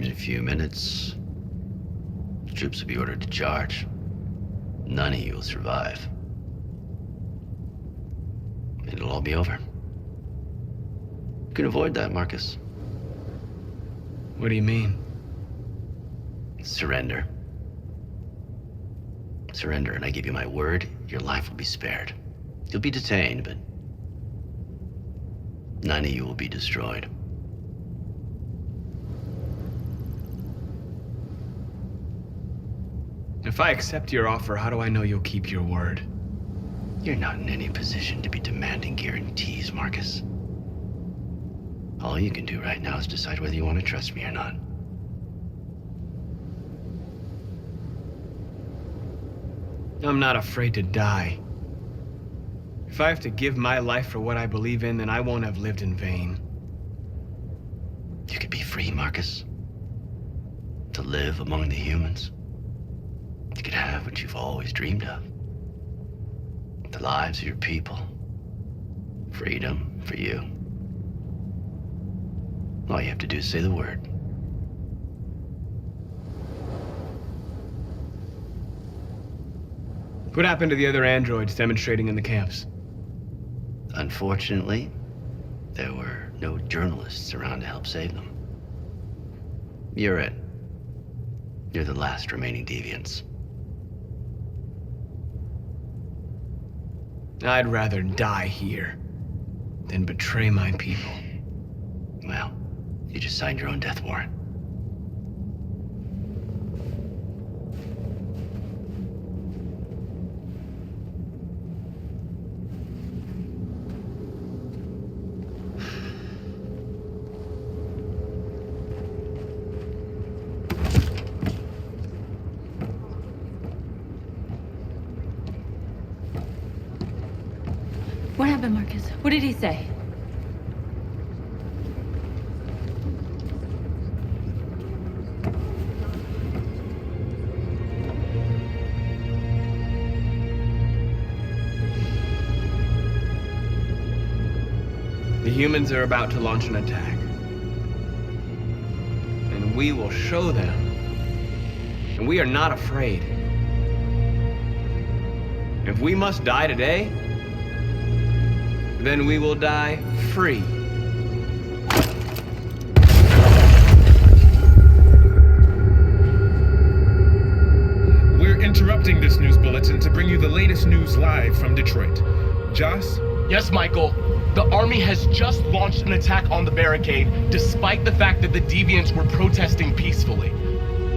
In a few minutes, the troops will be ordered to charge. None of you will survive. It'll all be over. You can avoid that, Marcus. What do you mean? Surrender. Surrender, and I give you my word, your life will be spared. You'll be detained, but none of you will be destroyed. If I accept your offer, how do I know you'll keep your word? You're not in any position to be demanding guarantees, Marcus. All you can do right now is decide whether you want to trust me or not. I'm not afraid to die. If I have to give my life for what I believe in, then I won't have lived in vain. You could be free, Marcus. To live among the humans. You could have what you've always dreamed of. The lives of your people. Freedom for you. All you have to do is say the word. What happened to the other androids demonstrating in the camps? Unfortunately, there were no journalists around to help save them. You're it. You're the last remaining deviants. I'd rather die here than betray my people. Well, you just signed your own death warrant. What happened, Marcus? What did he say? The humans are about to launch an attack. And we will show them. And we are not afraid. If we must die today, then we will die free. We're interrupting this news bulletin to bring you the latest news live from Detroit. Joss? Yes, Michael. The army has just launched an attack on the barricade, despite the fact that the Deviants were protesting peacefully.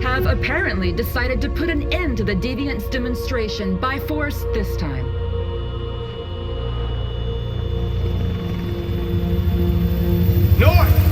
Have apparently decided to put an end to the Deviants demonstration by force this time. North!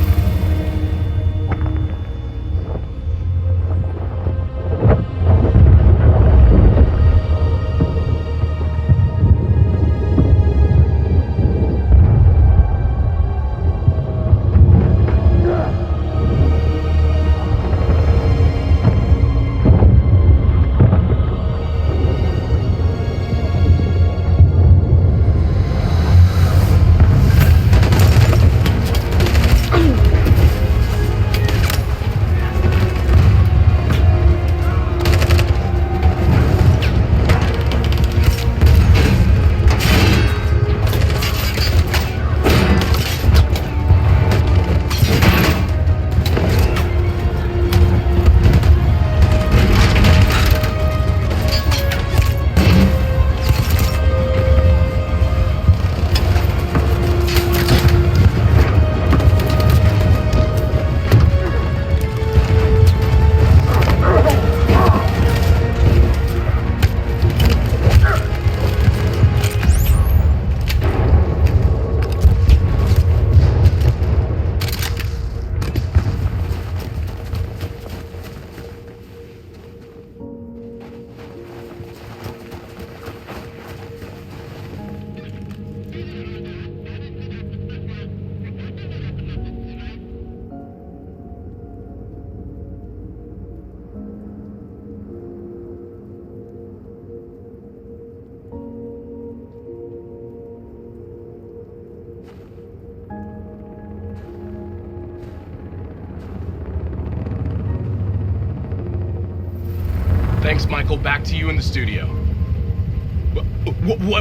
Thanks, Michael. Back to you in the studio.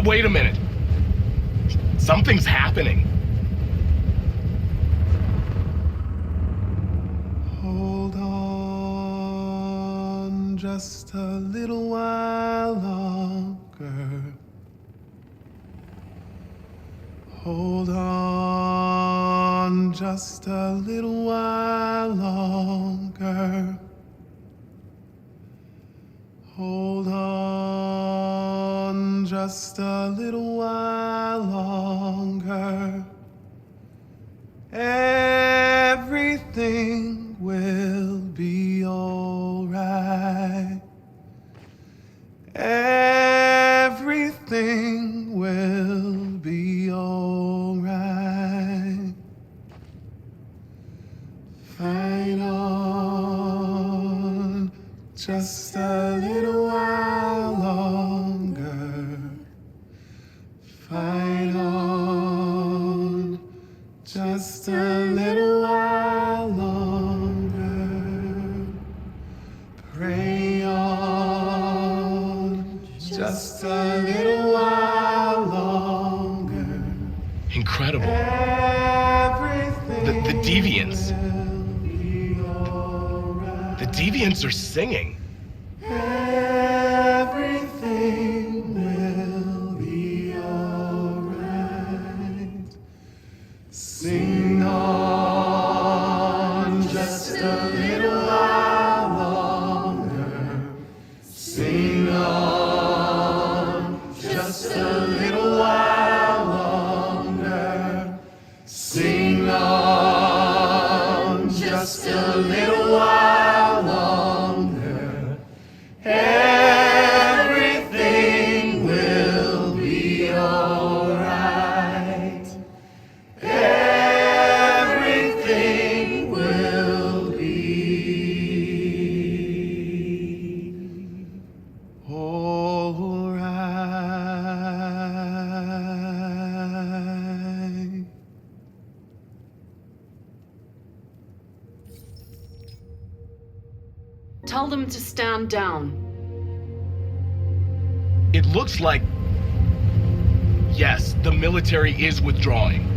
Wait a minute. Something's happening. Hold on just a little while longer. Hold on just a little while longer. Hold on just a little while longer. Everything will be alright. Everything will be alright. Fight on just a little while longer. Fight on just a little while longer. Pray on just a little while longer. Incredible. Everything The Deviants. will be alright. The Deviants are singing. Everything will be alright. Sing on just a little while longer. Sing on just a little while longer. Sing on just a little while longer. Everything will be alright. Everything will be alright. Tell them to stand down. It looks like... Yes, the military is withdrawing.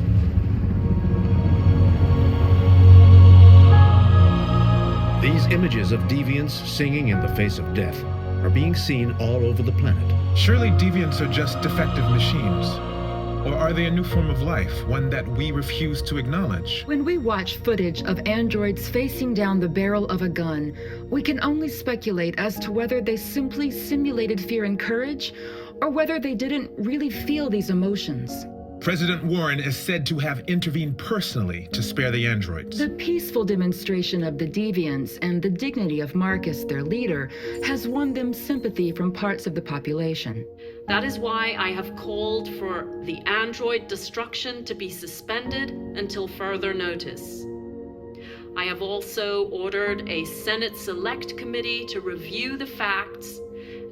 These images of deviants singing in the face of death are being seen all over the planet. Surely deviants are just defective machines. Or are they a new form of life, one that we refuse to acknowledge? When we watch footage of androids facing down the barrel of a gun, we can only speculate as to whether they simply simulated fear and courage, or whether they didn't really feel these emotions. President Warren is said to have intervened personally to spare the androids. The peaceful demonstration of the deviants and the dignity of Marcus, their leader, has won them sympathy from parts of the population. That is why I have called for the android destruction to be suspended until further notice. I have also ordered a Senate Select Committee to review the facts,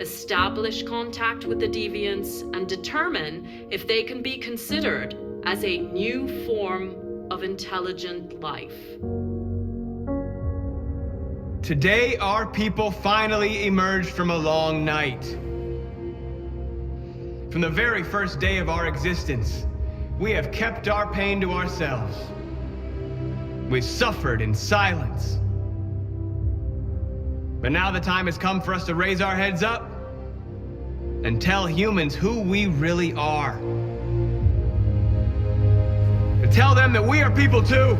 establish contact with the deviants, and determine if they can be considered as a new form of intelligent life. Today, our people finally emerged from a long night. From the very first day of our existence, we have kept our pain to ourselves. We've suffered in silence. But now the time has come for us to raise our heads up and tell humans who we really are. To tell them that we are people too.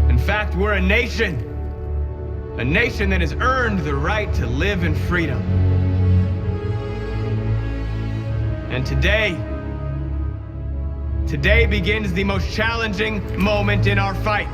In fact, we're a nation that has earned the right to live in freedom. And today begins the most challenging moment in our fight.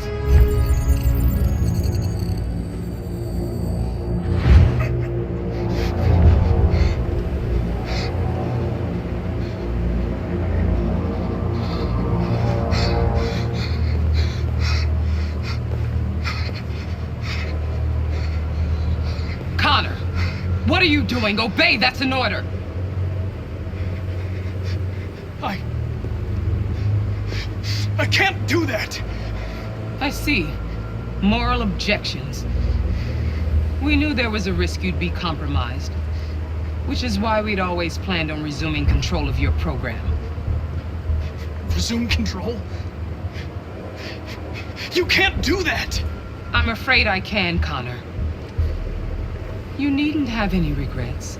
Connor, what are you doing? Obey, that's an order. I can't do that! I see. Moral objections. We knew there was a risk you'd be compromised, which is why we'd always planned on resuming control of your program. Resume control? You can't do that! I'm afraid I can, Connor. You needn't have any regrets.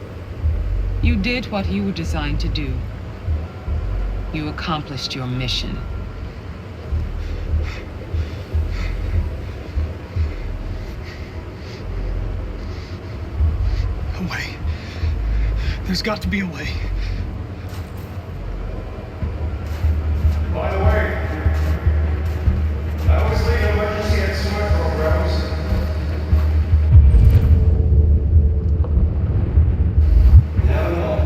You did what you were designed to do. You accomplished your mission. A way. There's got to be a way. By the way, I always leave emergency and smart programs. Have them all.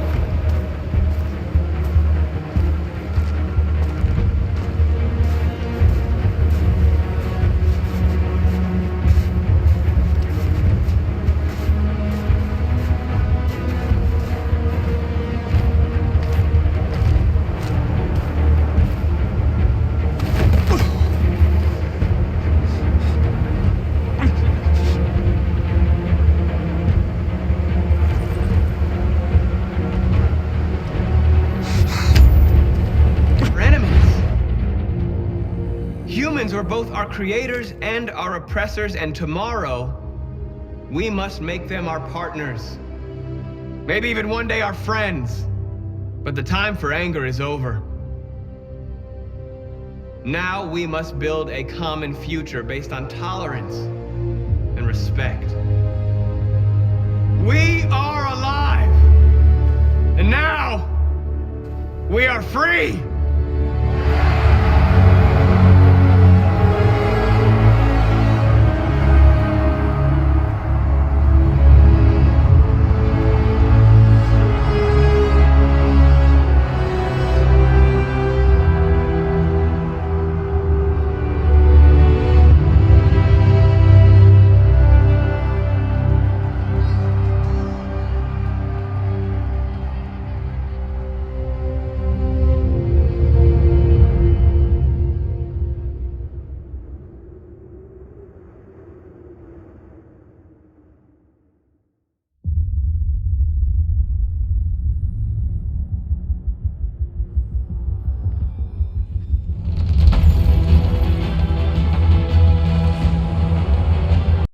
Humans were both our creators and our oppressors, and tomorrow, we must make them our partners. Maybe even one day our friends. But the time for anger is over. Now we must build a common future based on tolerance and respect. We are alive! And now, we are free!